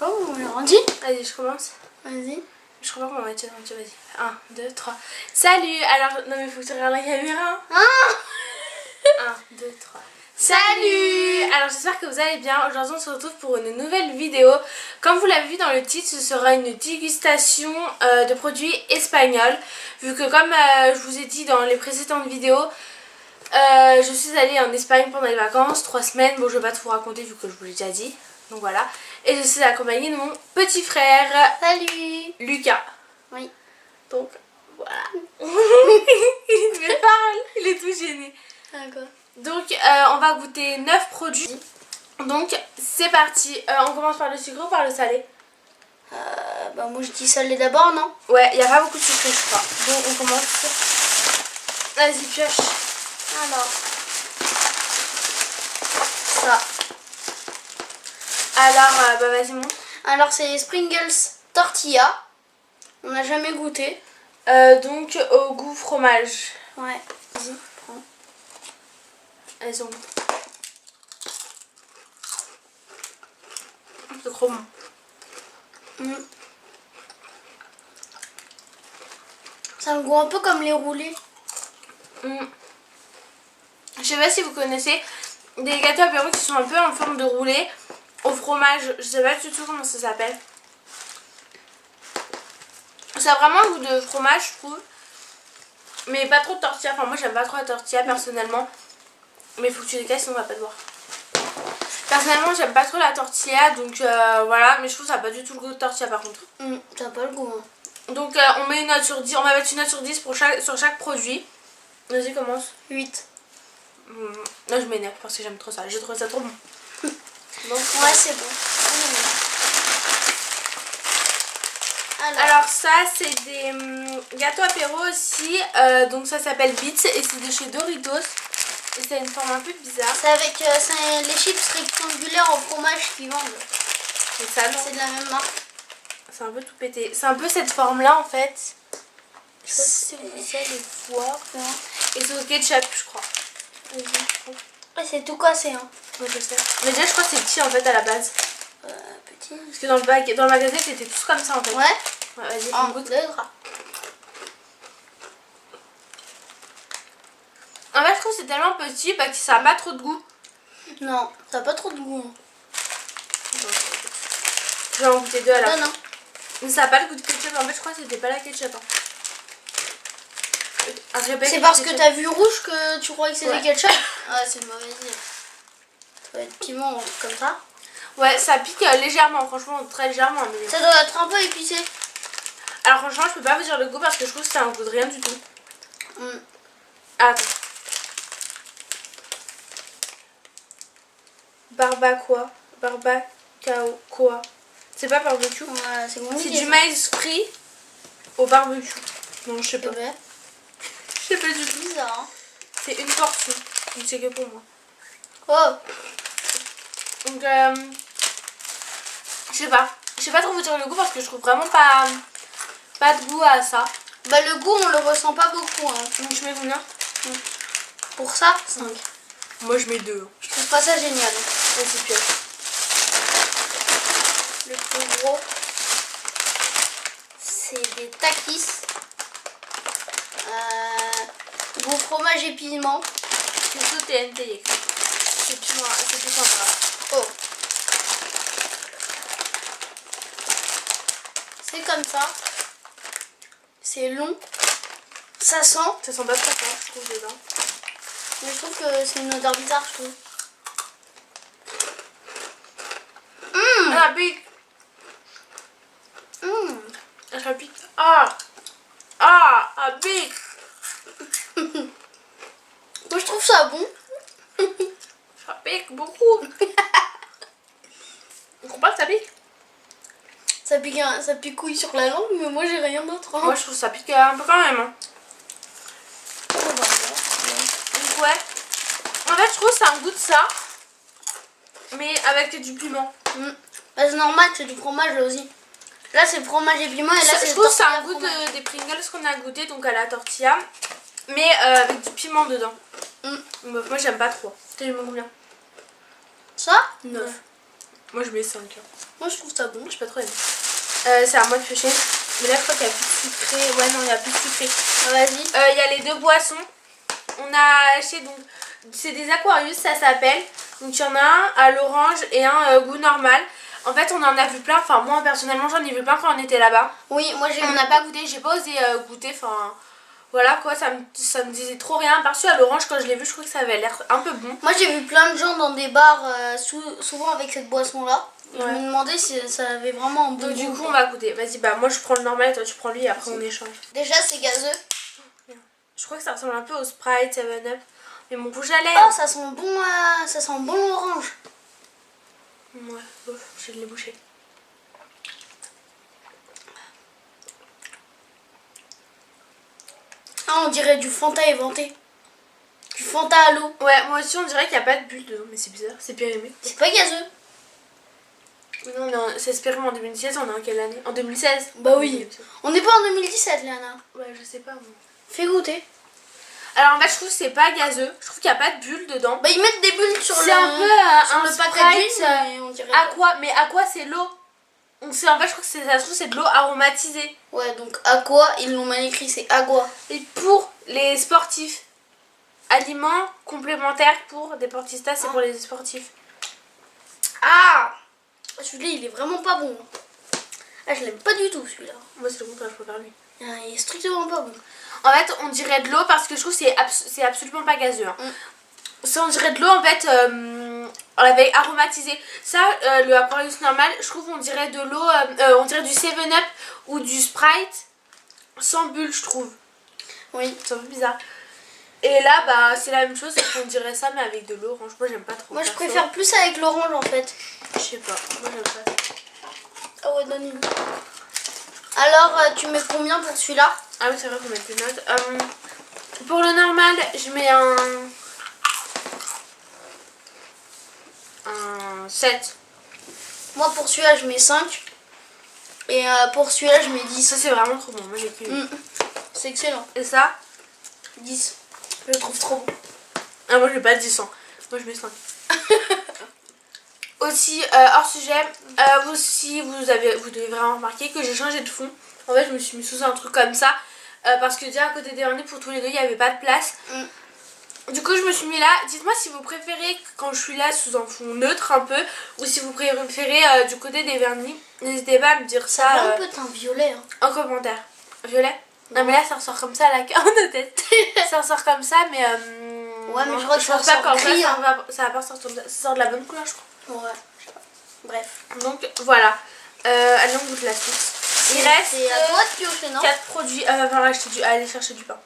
Oh, on l'a rendu. Allez, je commence. Vas-y. Je crois pas qu'on va être rendu, vas-y. 1, 2, 3. Salut. Alors, non mais faut que tu regardes la caméra. 1, 2, 3. Salut. Alors j'espère que vous allez bien. Aujourd'hui on se retrouve pour une nouvelle vidéo. Comme vous l'avez vu dans le titre, ce sera une dégustation de produits espagnols. Vu que comme je vous ai dit dans les précédentes vidéos, je suis allée en Espagne pendant les vacances, 3 semaines. Bon, je vais pas tout vous raconter vu que je vous l'ai déjà dit. Donc voilà. Et je suis accompagnée de mon petit frère. Salut. Lucas. Oui. Donc voilà. Il me parle, il est tout gêné. D'accord. Donc on va goûter 9 produits. Donc c'est parti. On commence par le sucré ou par le salé? Bah moi je dis salé d'abord, non? Ouais, il n'y a pas beaucoup de sucré je crois. Donc on commence. Vas-y pioche. Alors. Ça. Alors bah vas-y montre. Alors c'est Springles tortilla. On n'a jamais goûté. Donc au goût fromage. Ouais. Vas-y, prends. Elles ont. C'est trop bon. Ça a un goût un peu comme les roulés. Je sais pas si vous connaissez des gâteaux apéro qui sont un peu en forme de roulé au fromage. Je sais pas du tout comment ça s'appelle. Ça a vraiment un goût de fromage je trouve. Mais pas trop de tortilla. Enfin moi j'aime pas trop la tortilla personnellement. Mais il faut que tu les casses sinon on va pas te voir. Personnellement j'aime pas trop la tortilla donc voilà. Mais je trouve que ça n'a pas du tout le goût de tortilla par contre. Ça n'a pas le goût. Donc on met une note sur 10. On va mettre une note sur 10 pour sur chaque produit. Vas-y commence. 8. Là je m'énerve parce que j'aime trop ça. J'ai trouvé ça trop bon. Donc ouais c'est bon. Alors ça c'est des gâteaux apéro aussi, donc ça s'appelle Beats et c'est de chez Doritos et c'est une forme un peu bizarre. C'est avec c'est les chips rectangulaires au fromage qu'ils vendent. C'est ça non? C'est de la même marque. C'est un peu tout pété. C'est un peu cette forme là en fait. Je sais pas si vous savez les voir. Et c'est au ketchup je crois. Ouais, c'est tout cassé hein. Ouais je sais. Mais déjà je crois que c'est petit en fait à la base. Petit. Parce que dans le magasin c'était tous comme ça en fait. Ouais. Ouais vas-y En on goûte. de gras. En fait je trouve que c'est tellement petit que ça a pas trop de goût. Non, ça n'a pas trop de goût. Hein. Je vais en goûter deux alors. Non. Mais ça n'a pas le goût de ketchup. En fait je crois que c'était pas la ketchup. Hein. C'est parce que t'as vu rouge que tu croyais que c'était Ouais. ketchup. Ah c'est une mauvaise idée. Ça va être piment comme ça. Ouais, ça pique légèrement, franchement, très légèrement. Mais... Ça doit être un peu épicé. Alors franchement, je peux pas vous dire le goût parce que je trouve que c'est un goût de rien du tout. Attends. Barbacoa. Barbacao. Quoi? C'est pas barbecue? Ouais, c'est bon. C'est du maïs frit au barbecue. Non, je sais pas. Je sais pas du tout. Bizarre. Hein. C'est une portion. Donc c'est que pour moi. Oh. Donc je sais pas. Je sais pas trop vous dire le goût parce que je trouve vraiment pas de goût à ça. Bah le goût on le ressent pas beaucoup. Hein. Donc je mets combien? Pour ça, 5. Moi je mets 2. Je trouve pas ça génial. Vas-y pioche. Le plus gros, c'est des takis. Goût fromage et piment. C'est tout TNT. C'est tout sympa. Oh. C'est comme ça. C'est long. Ça sent. Ça sent pas très fort, je trouve, dedans. Mais je trouve que c'est une odeur bizarre, je trouve. Ah, pique. Ça pique. Ah, pique. Moi, je trouve ça bon. Ça pique beaucoup. Tu comprends que ça pique? Ça picouille sur la langue, mais moi, j'ai rien d'autre. Hein. Moi, je trouve ça pique un peu quand même. Hein. Donc, ouais. En fait, je trouve que c'est un goût de ça. Mais avec du piment. Bah, c'est normal, c'est du fromage là aussi. Là, c'est fromage et piment. Et là, c'est je trouve que c'est un tortilla goût des Pringles qu'on a goûté, donc à la tortilla. Mais avec du piment dedans. Moi, j'aime pas trop. T'as eu combien? Ça 9. Moi je mets 5. Moi je trouve ça bon. J'ai pas trop aimé. C'est à moi de pêcher. Mais là je crois qu'il y a plus de sucré. Ouais non il y a plus de sucré. Vas-y. Il y a les 2 boissons. On a acheté donc. C'est des Aquarius ça s'appelle. Donc il y en a un à l'orange et un goût normal. En fait on en a vu plein. Enfin moi personnellement j'en ai vu plein quand on était là-bas. Oui moi j'ai. On n'a pas goûté. J'ai pas osé goûter. Enfin voilà quoi. Ça me disait trop rien. Par contre à l'orange quand je l'ai vu je trouvais que ça avait l'air un peu bon. Moi j'ai vu plein de gens dans des bars souvent avec cette boisson là. Ouais. Je me demandais si ça avait vraiment un bon Donc du goût. coup on va goûter. Vas-y bah moi je prends le normal et toi tu prends lui et après on échange. Déjà c'est gazeux. Je crois que ça ressemble un peu au Sprite 7-Up. Mais mon rouge à lèvres. Oh ça sent bon l'orange. Ouais, bof, je l'ai bouché. Ah on dirait du Fanta éventé. Du Fanta à l'eau. Ouais, moi aussi on dirait qu'il n'y a pas de bulle dedans, mais c'est bizarre, c'est périmé. C'est pas gazeux. Non, c'est périmé en 2016, on est en quelle année? En 2016? Bah oui. On n'est pas en 2017 Léana. Ouais, je sais pas moi. Fais goûter. Alors en fait je trouve que c'est pas gazeux, je trouve qu'il n'y a pas de bulle dedans. Bah ils mettent des bulles sur C'est un peu sur un le packaging Sprite, mais on dirait aqua, mais aqua c'est l'eau. On sait en fait je crois que ça se trouve c'est de l'eau aromatisée. Ouais donc aqua, ils l'ont mal écrit, c'est agua. Et pour les sportifs, aliments complémentaires pour des portistas, c'est pour les sportifs. Ah celui-là il est vraiment pas bon. Ah je l'aime pas du tout celui-là. Moi c'est le contraire, je préfère lui. Il est strictement pas bon. En fait on dirait de l'eau parce que je trouve que c'est absolument pas gazeux. Hein. Ça on dirait de l'eau en fait, on l'avait aromatisé. Ça le Aquarius normal, je trouve on dirait de l'eau, on dirait du 7-Up ou du Sprite sans bulle je trouve. Oui. C'est un peu bizarre. Et là bah c'est la même chose, c'est qu'on dirait ça mais avec de l'orange. Moi j'aime pas trop. Moi je perso. préfère plus avec l'orange en fait. Je sais pas, moi j'aime pas. Ah ouais donne une. Alors tu mets combien pour celui-là? Ah oui c'est vrai qu'on met des notes. Pour le normal je mets un 7. Moi pour celui-là je mets 5. Et pour celui-là je mets 10. Ça c'est vraiment trop bon, moi j'ai kiffé. C'est excellent. Et ça 10. Je le trouve trop bon. Ah moi je mets pas 10 ans. Moi je mets 5. Aussi hors sujet, vous devez vraiment remarquer que j'ai changé de fond. En fait je me suis mis sous un truc comme ça. Parce que déjà à côté des vernis pour tous les deux il n'y avait pas de place. Du coup je me suis mis là. Dites-moi si vous préférez quand je suis là sous un fond neutre un peu. Ou si vous préférez du côté des vernis. N'hésitez pas à me dire ça Ça fait un peu teint violet. Hein. en commentaire. Violet? Non mais là ça ressort comme ça la de tête. Ça ressort comme ça mais ouais mais non, je crois que ça pense pas ressort qu'en vrai, gris. Hein. ça va pas ressortir comme ça. Ça sort de la bonne couleur je crois. Ouais. Je sais pas. Bref. Donc voilà. Allez on goûte la suite. Il reste C'est à toi de piocher non? 4 produits. Va falloir aller chercher du pain.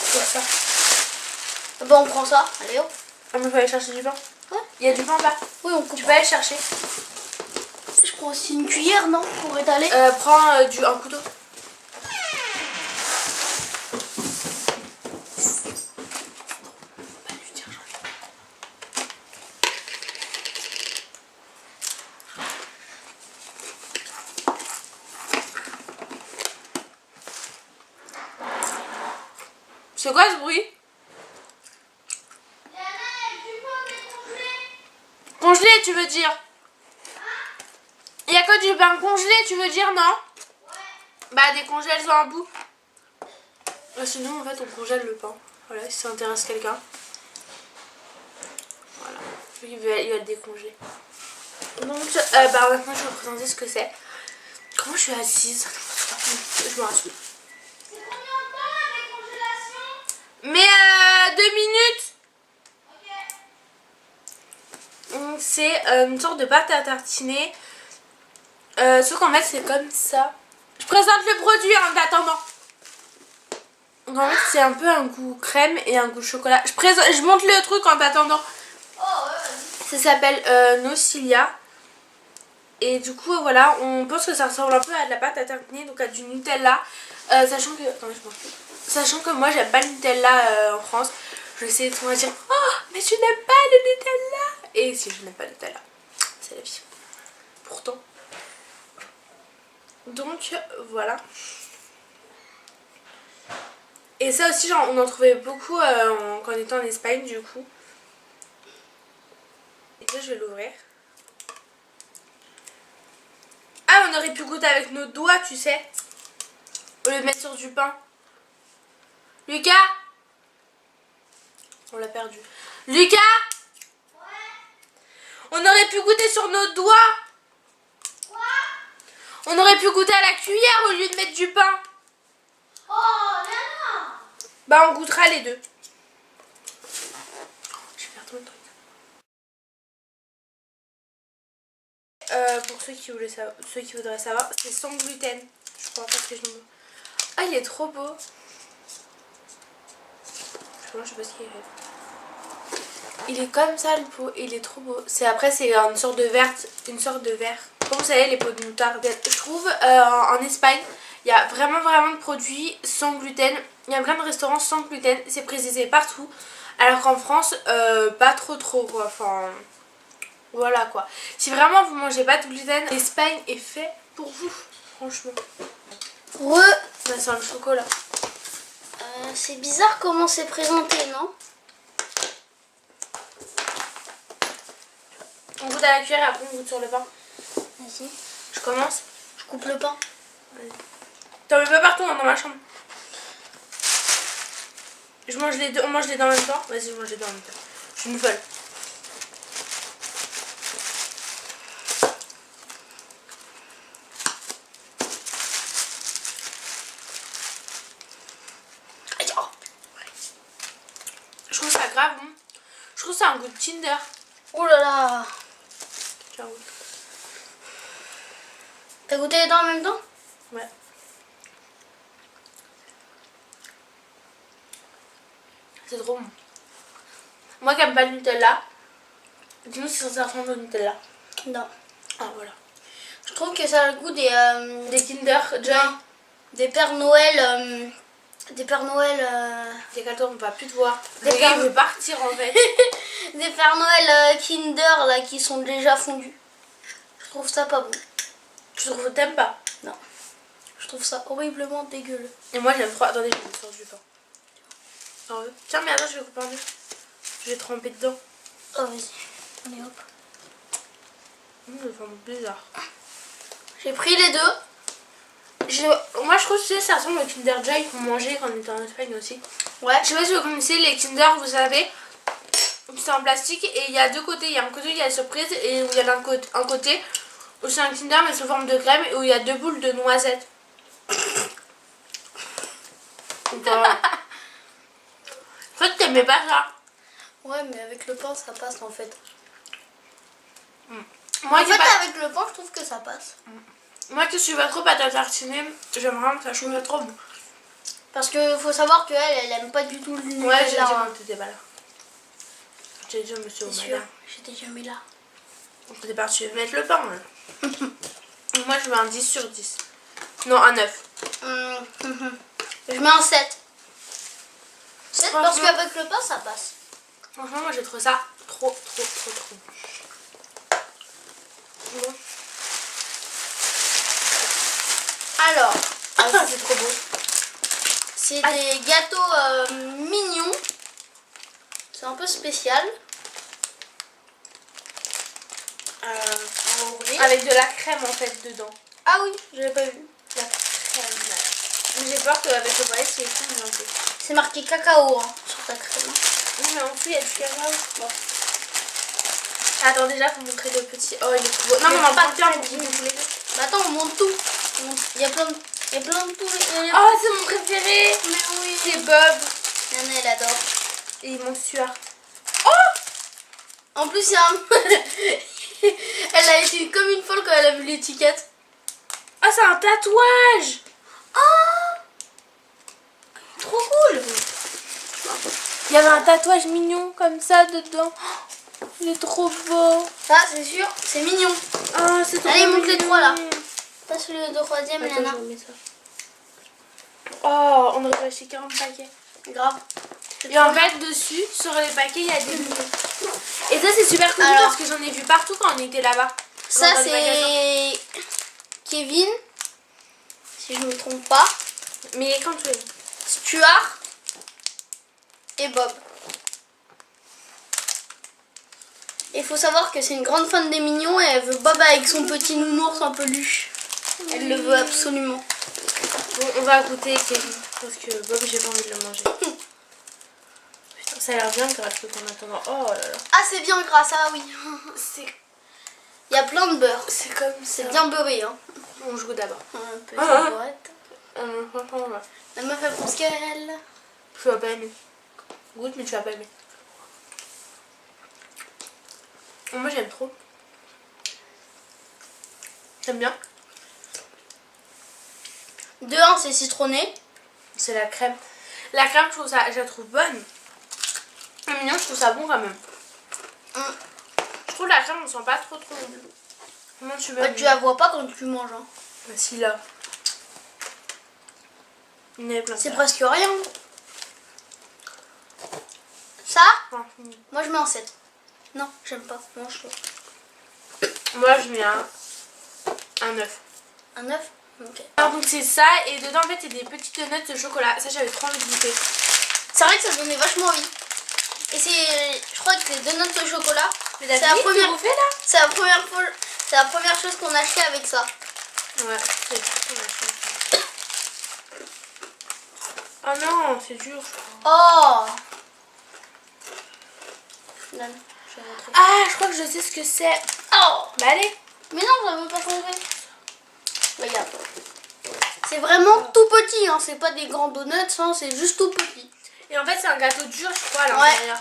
C'est ça. Bon on prend ça. Allez hop. Ah mais il faut aller chercher du pain. Ouais. Il y a du pain là. Oui on coupe. Tu peux aller chercher. Je prends aussi une cuillère non? Pour étaler. Prends un couteau. C'est quoi ce bruit? Congelé tu veux dire? Il y a que du pain congelé tu veux dire non? Ouais. Bah décongèle-en un bout. Sinon en fait on congèle le pain. Voilà si ça intéresse quelqu'un. Voilà. Il va le décongeler. Donc bah maintenant je vais vous présenter ce que c'est. Comment je suis assise? Je me rassure. C'est combien de temps la décongélation? Mais 2 minutes. Ok. Donc c'est une sorte de pâte à tartiner. Sauf qu'en fait c'est comme ça. Je présente le produit en attendant. Donc en fait c'est un peu un goût crème et un goût chocolat. Je monte le truc en attendant. Oh ouais. Ça s'appelle Nocilia. Et du coup voilà, on pense que ça ressemble un peu à de la pâte à tartiner, donc à du Nutella. Sachant que. Attendez, je mange plus. Sachant que moi j'aime pas le Nutella en France. Je sais tout le monde dire oh mais tu n'aimes pas le Nutella. Et si je n'aime pas le Nutella, c'est la vie. Pourtant. Donc voilà. Et ça aussi genre on en trouvait beaucoup quand on était en Espagne du coup. Et là je vais l'ouvrir. aurait pu goûter avec nos doigts, tu sais. Au lieu de mettre sur du pain. Lucas? On l'a perdu. Lucas? On aurait pu goûter sur nos doigts. Quoi? On aurait pu goûter à la cuillère au lieu de mettre du pain. Oh, Léna! Bah on goûtera les deux. Je vais faire tout le truc. Pour ceux qui voudraient savoir, c'est sans gluten. Je crois parce que je me... Ah, il est trop beau. Je sais pas ce qu'il est. Il est comme ça le pot, il est trop beau. Après c'est une sorte de verre, Comme vous savez les pots de moutarde. Je trouve en Espagne, il y a vraiment de produits sans gluten. Il y a plein de restaurants sans gluten, c'est précisé partout. Alors qu'en France, pas trop quoi. Enfin, voilà quoi. Si vraiment vous mangez pas de gluten, l'Espagne est fait pour vous, franchement. Ça sent le chocolat. C'est bizarre comment c'est présenté, non? On goûte à la cuillère et après on goûte sur le pain. Vas-y. Je commence. Je coupe le pain. T'en mets pas partout hein, dans ma chambre. Je mange les deux, on mange les deux en même temps. Vas-y, je mange les deux en même temps. Je suis une folle. Je trouve ça grave bon. Je trouve ça un goût de Kinder. Oh là là! Tu vois, oui. T'as goûté les deux en même temps? Ouais. C'est trop bon. Moi qui aime pas le Nutella, dis-nous si ça ressemble au Nutella. Non. Ah voilà. Je trouve que ça a le goût des Kinder Joy. Non. Des Pères Noël. Des Pères Noël. Décale-toi, on va plus te voir. Des Le gars Pères- il veut partir en fait. Des Pères Noël Kinder là qui sont déjà fondus. Je trouve ça pas bon. Tu trouves t'aimes pas? Non. Je trouve ça horriblement dégueuleux. Et moi j'aime trop. Attendez, je vais me sortir du pain. T'en veux? Tiens, mais attends, je vais couper en deux. Je vais tremper dedans. Oh vas-y. Allez hop. Ça sent bizarre. J'ai pris les deux. Moi je trouve que ça ressemble au Kinder Joy qu'on mangeait quand on était en Espagne aussi. Ouais. Je sais pas si vous connaissez les Kinder, vous savez. C'est en plastique et il y a deux côtés. Il y a un côté où il y a la surprise et où il y a un côté où c'est un Kinder mais sous forme de crème et où il y a deux boules de noisettes. Voilà. En fait, t'aimais pas ça. Ouais, mais avec le pain ça passe en fait. Moi, En fait, avec le pain, je trouve que ça passe. Moi qui suis pas trop pâte à tartiner, j'aime vraiment ça, je trouve ça trop bon. Parce que faut savoir qu'elle, elle aime pas du tout le Nutella. Ouais, j'ai dit quand t'étais pas là. J'ai dit monsieur au C'est sûr, madame. j'étais jamais là. On était parti mettre le pain. Hein. Moi je veux un 10 sur 10. Non, un 9. Je mets un 7. 7 parce Franchement- qu'avec le pain, ça passe. Franchement, moi j'ai trouvé ça trop. Bon. Alors, Ah, ça c'est trop beau. c'est des gâteaux mignons. C'est un peu spécial. On va ouvrir. Avec de la crème en fait dedans. Ah oui, j'avais pas vu. La crème. Mais j'ai peur qu'avec le palais c'est tout un peu. C'est marqué cacao hein, sur ta crème. Oui, mais en plus il y a du cacao. Bon. Attends, déjà faut montrer le petit. Oh, il est trop beau. Non, mais on en pas prend plein de pour crème. vous tous les deux. Mais attends, on monte tout. Il y a plein de tout. Oh, c'est mon préféré. Mais oui. C'est Bob. Nana, elle adore. Et mon Stuart. En plus, il y a un... Elle a été comme une folle quand elle a vu l'étiquette. Ah, c'est un tatouage. Oh, trop cool. Il y avait un tatouage mignon comme ça dedans. Il est trop beau. Ça, c'est sûr, c'est mignon. Ah, c'est trop Allez, montre mignon. les trois, là. Passe le troisième, Attends, Nana. je remets ça. Oh, on aurait acheté 40 paquets. Grave. Et en fait, dessus, sur les paquets, il y a des mini. Et ça, c'est super cool Alors- parce que j'en ai vu partout quand on était là-bas. Ça, Dans le magasin. c'est Kevin, si je me trompe pas, Mais quand tu veux. Stuart et Bob. Il faut savoir que c'est une grande fan des mignons et elle veut Bob avec son petit nounours en peluche. Elle le veut absolument. Bon, on va goûter Kevin. Parce que Bob, j'ai pas envie de le manger. Putain, ça a l'air bien gras le truc en attendant. Oh là là. Ah, c'est bien gras, ça, oui. C'est Il y a plein de beurre. comme C'est ça. bien beurré, hein. Bon, je goûte d'abord. Un peu de boîte. Franchement, ouais. La meuf, elle pense qu'elle... Tu vas pas aimer. Goûte, mais tu vas pas aimer. Moi, j'aime trop. J'aime bien. De 1, c'est citronné. C'est la crème. La crème, je la trouve bonne. Le mignon, je trouve ça bon quand même. Je trouve la crème, on sent pas trop. Comment tu veux? Bah, tu la vois pas quand tu manges. Hein. Bah, si, là. Il y en avait plein. C'est presque rien. Ça, Enfin, fini. moi je mets en 7. Non, j'aime pas. Mange-toi. Moi, je mets un 9. Un 9. Ok. Alors, donc, c'est ça. Et dedans, en fait, il y a des petites donuts de chocolat. Ça, j'avais trop envie de goûter. C'est vrai que ça donnait vachement envie. Et c'est, je crois que les donuts au chocolat, Mais c'est t'as la fini première de bouffer, là? c'est la première fois, c'est la première chose qu'on a acheté avec ça. Ouais, c'est trop la chance. Oh non, c'est dur. Oh. Là, je vais montrer. Ah, je crois que je sais ce que c'est. Oh. Bah allez. Mais non, ça veut pas changer. Regarde. C'est vraiment tout petit, hein. C'est pas des grands donuts, hein. C'est juste tout petit. Et en fait, c'est un gâteau dur, je crois, à l'intérieur.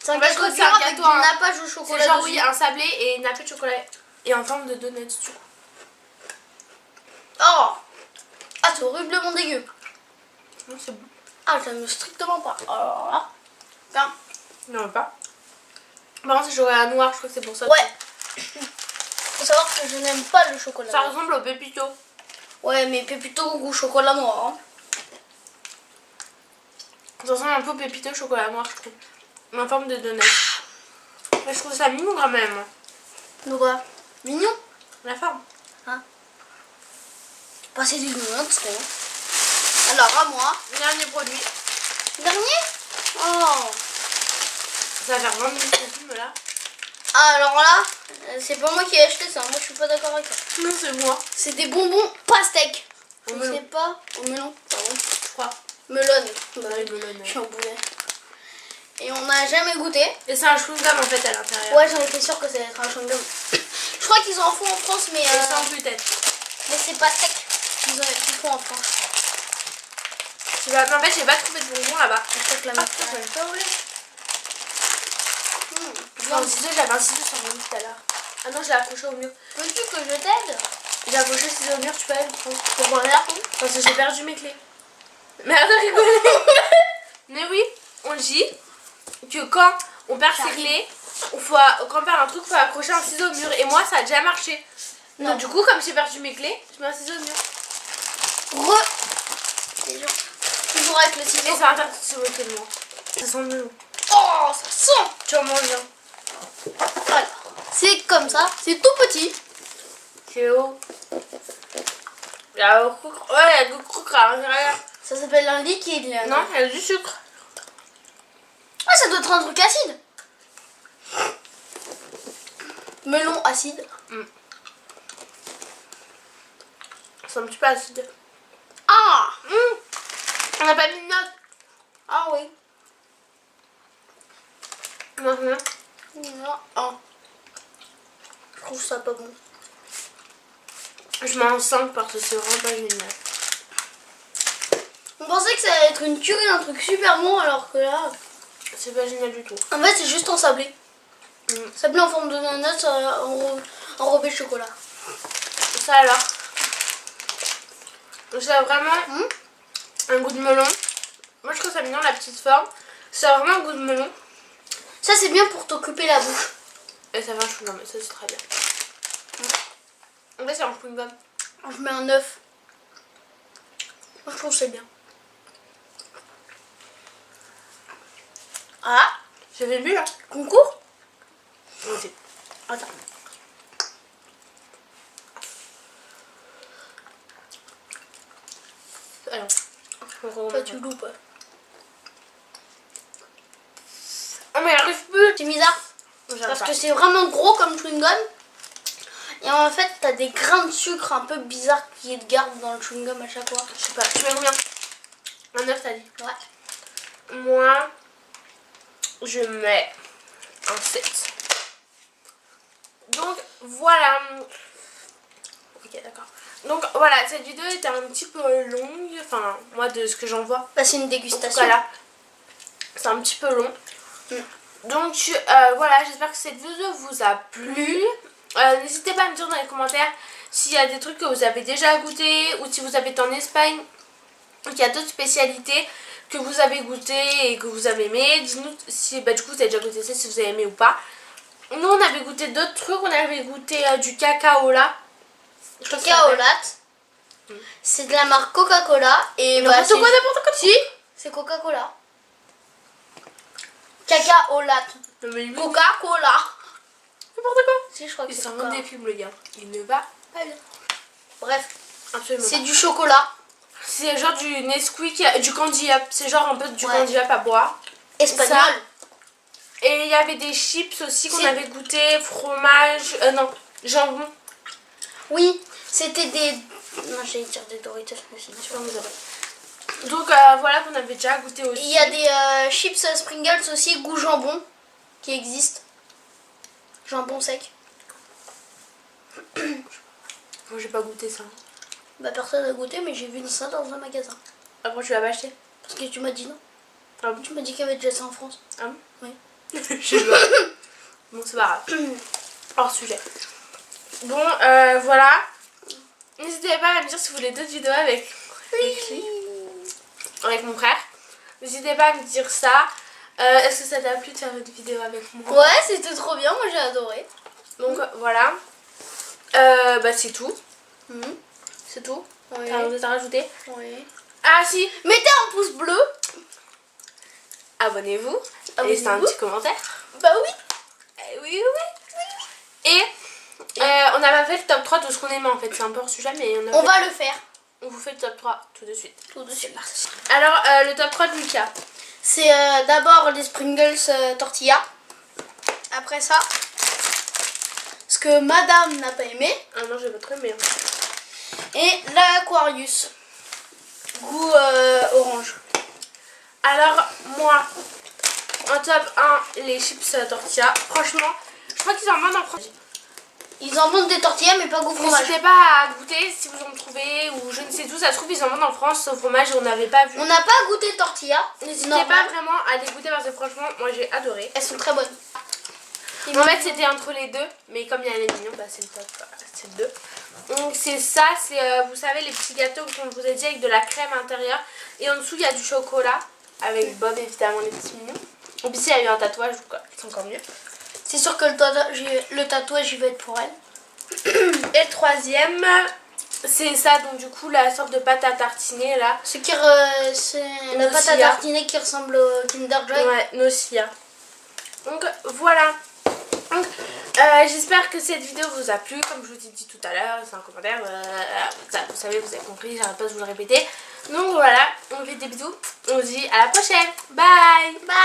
C'est un En fait, je gâteau crois que dur c'est un avec gâteau, du hein. nappage au C'est chocolat genre, dessus. oui, un sablé et une nappée de chocolat. Et en forme de donuts, du coup. Oh. Ah, c'est horriblement dégueu. Non, c'est bon. Ah, j'aime strictement pas. Alors là. Bien. Non, pas. Par contre, c'est chocolat noir, je crois que c'est pour ça. Ouais. Faut savoir que je n'aime pas le chocolat Ça noir. ressemble au pépito. Ouais, mais plutôt goût chocolat noir. Hein. Ça ressemble un peu au pépito chocolat noir, je trouve. Mais en forme de donut. Mais je trouve ça mignon quand même. Donc voilà. Mignon. La forme. Bah, c'est des donuts, c'est bon. Alors, à moi. Dernier produit. Dernier. Oh. Ça va faire 20 minutes qu'on filme là. Ah, alors là, c'est pas moi qui ai acheté ça. Moi, je suis pas d'accord avec ça. Non, c'est moi. C'est des bonbons pastèques. Je Au ne sais melon. pas. Au melon, pardon. Je crois. Melon. Bah, Ouais, melon, je ouais. suis en boulet. Et on n'a jamais goûté. Et c'est un chewing-gum en fait à l'intérieur. Ouais, j'en étais sûre que ça allait être un chewing-gum. Je crois qu'ils en font en France, mais, Et sans peut-être. mais c'est pas sec. Ils font en France. Mais en fait, j'ai pas trouvé de bonbons là-bas. Je crois que la Ah, meuf. putain, j'avais pas voulu. Non, Non, ciseau, j'avais un ciseau sur mon lit tout à l'heure. Ah non, je l'ai accroché au mur. veux-tu que je t'aide? J'ai accroché le ciseau au mur, tu peux aller le prendre. Pour rien. Parce que j'ai perdu mes clés. Mais arrête de rigoler. Mais oui, on dit que quand on perd ses clés, quand on perd un truc, il faut accrocher un ciseau au mur. Et moi, ça a déjà marché. Non. Donc du coup, comme j'ai perdu mes clés, je mets un ciseau au mur. Toujours avec le Et ciseau. ça interdit de se moquer de moi. Ça sent le melon. Oh, ça sent. Tu en manges un. Voilà. C'est comme ça. C'est tout petit. C'est haut. Il y a le sucre. Ouais, il y a du sucre à l'intérieur. Ça s'appelle un liquide. Là. Non, il y a du sucre. Ah, ça doit être un truc acide. Melon acide. C'est un petit peu acide. Ah. On n'a pas mis de note. Ah oui. Maintenant. Non. Ah. Je trouve ça pas bon. Je mets un 5 parce que c'est vraiment pas génial. On pensait que ça allait être une tuerie, un truc super bon, alors que là... C'est pas génial du tout. En fait, c'est juste en sablé. Sablé en forme de donuts enrobé de chocolat. Ça alors. Ça a vraiment un goût de melon. Moi je trouve ça mignon la petite forme. Ça a vraiment un goût de melon. Ça, c'est bien pour t'occuper la bouche. Et ça va un chewing-gum, ça c'est très bien. En fait c'est un chewing-gum. Je mets un 9. Moi, je trouve que c'est bien. Ah, J'avais bu là. concours. Ok. Attends. Alors. Toi, tu loupes. Oh mais il arrive plus. C'est bizarre. J'arrive Parce pas. que c'est vraiment gros comme chewing-gum. Et en fait, t'as des grains de sucre un peu bizarres qui te gardent dans le chewing-gum à chaque fois. Je sais pas, tu mets combien? Un 9 t'as dit? Ouais. Moi, je mets un 7. Donc voilà. Ok, d'accord. Donc voilà, cette vidéo était un petit peu longue. Enfin, moi de ce que j'en vois. Bah, c'est une dégustation. Voilà. C'est un petit peu long. Donc voilà, j'espère que cette vidéo vous a plu. N'hésitez pas à me dire dans les commentaires s'il y a des trucs que vous avez déjà goûté ou si vous avez été en Espagne ou qu'il y a d'autres spécialités que vous avez goûté et que vous avez aimé. Dites-nous si du coup vous avez déjà goûté ça, si vous avez aimé ou pas. Nous on avait goûté d'autres trucs, on avait goûté du cacaola. Cacaolat. C'est de la marque Coca-Cola. Et N'importe quoi. Si, c'est Coca-Cola. Cacaolat. Coca-Cola. N'importe quoi. Si, je crois que Il c'est s'en Coca. des films le gars. Il ne va pas bien. Bref, Absolument. c'est du chocolat. C'est genre du Nesquik, du Candy Up. C'est genre un peu du Ouais. Candy Up à boire. Espagnol. Ça. Et il y avait des chips aussi qu'on avait goûté. Fromage. Non, jambon. Oui, c'était des... Non, j'allais dire des Doritos, mais c'est sûr. Donc voilà qu'on avait déjà goûté aussi. Il y a des chips Pringles aussi, goût jambon, qui existent. Jambon sec. Moi j'ai pas goûté ça. Bah personne n'a goûté, mais j'ai vu ça dans un magasin. Après tu l'as pas acheté? Parce que tu m'as dit non. Ah bon? Tu m'as dit qu'il y avait déjà ça en France. Ah bon? Oui. Je sais pas. Bon c'est pas grave. Hors sujet. Bon voilà. N'hésitez pas à me dire si vous voulez d'autres vidéos avec mon frère. N'hésitez pas à me dire ça. Est-ce que ça t'a plu de faire une vidéo avec moi? Ouais, c'était trop bien, moi j'ai adoré. Donc voilà. Bah c'est tout. C'est tout. Oui. T'as rien d'autre à rajouter? Oui. Ah si. Mettez un pouce bleu. Abonnez-vous. Laissez un petit commentaire. Bah oui. Oui. Et on n'a pas fait le top 3 de ce qu'on aimait en fait. C'est un peu hors sujet mais On va le faire. on vous fait le top 3 tout de suite. Tout de suite. Alors le top 3 de Lucas. C'est d'abord les Pringles tortilla. Après ça, ce que madame n'a pas aimé. Ah non j'ai pas très aimé. Et l'Aquarius. Goût orange. Alors moi en top 1 les chips tortilla. Franchement je crois qu'ils en vendent en France. Ils en vendent des tortillas mais pas goût fromage. N'hésitez pas à goûter si vous en trouvez ou je ne sais d'où ça se trouve, ils en vendent en France au fromage, on n'avait pas vu. On n'a pas goûté tortilla. N'hésitez pas vraiment à les goûter parce que franchement moi j'ai adoré. Elles sont très bonnes. En fait c'était entre les deux mais comme il y a les mignons bah c'est le top, c'est le 2. Donc c'est ça, c'est vous savez les petits gâteaux qu'on vous a dit avec de la crème à l'intérieur et en dessous il y a du chocolat avec Bob évidemment les petits mignons. Et puis il y a eu un tatouage donc c'est encore mieux. C'est sûr que le tatouage il va être pour elle. Et le troisième c'est ça, donc du coup la sorte de pâte à tartiner là. C'est la pâte à tartiner qui ressemble au Kinder Joy. Ouais, Nocia. Donc voilà. Donc j'espère que cette vidéo vous a plu. Comme je vous ai dit tout à l'heure, c'est un commentaire. Vous savez, vous avez compris, j'arrête pas de vous le répéter. Donc voilà, on vous fait des bisous. On vous dit à la prochaine. Bye. Bye.